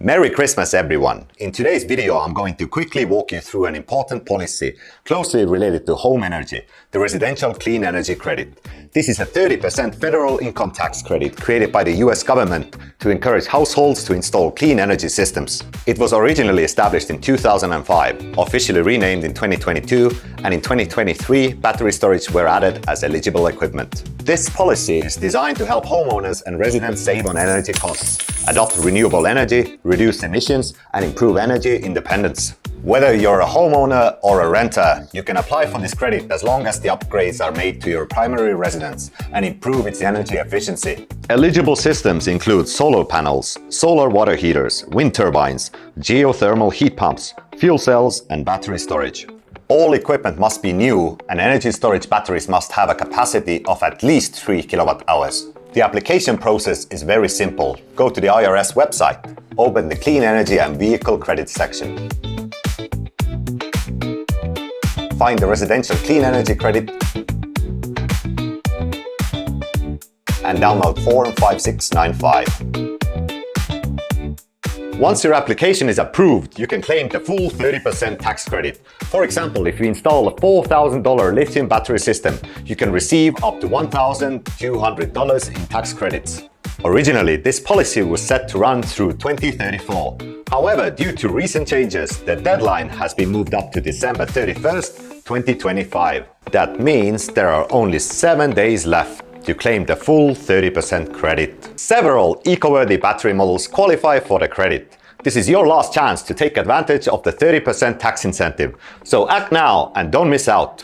Merry Christmas everyone! In today's video I'm going to quickly walk you through an important policy closely related to home energy, the Residential Clean Energy Credit. This is a 30% federal income tax credit created by the US government to encourage households to install clean energy systems. It was originally established in 2005, officially renamed in 2022, and in 2023 battery storage were added as eligible equipment. This policy is designed to help homeowners and residents save on energy costs, adopt renewable energy, reduce emissions, and improve energy independence. Whether you're a homeowner or a renter, you can apply for this credit as long as the upgrades are made to your primary residence and improve its energy efficiency. Eligible systems include solar panels, solar water heaters, wind turbines, geothermal heat pumps, fuel cells, and battery storage. All equipment must be new, and energy storage batteries must have a capacity of at least 3 kilowatt-hours. The application process is very simple. Go to the IRS website, open the Clean Energy and Vehicle Credit section. Find the Residential Clean Energy Credit and download Form 5695. Once your application is approved, you can claim the full 30% tax credit. For example, if you install a $4,000 lithium battery system, you can receive up to $1,200 in tax credits. Originally, this policy was set to run through 2034. However, due to recent changes, the deadline has been moved up to December 31st, 2025. That means there are only 7 days left to claim the full 30% credit. Several eco-worthy battery models qualify for the credit. This is your last chance to take advantage of the 30% tax incentive. So act now and don't miss out.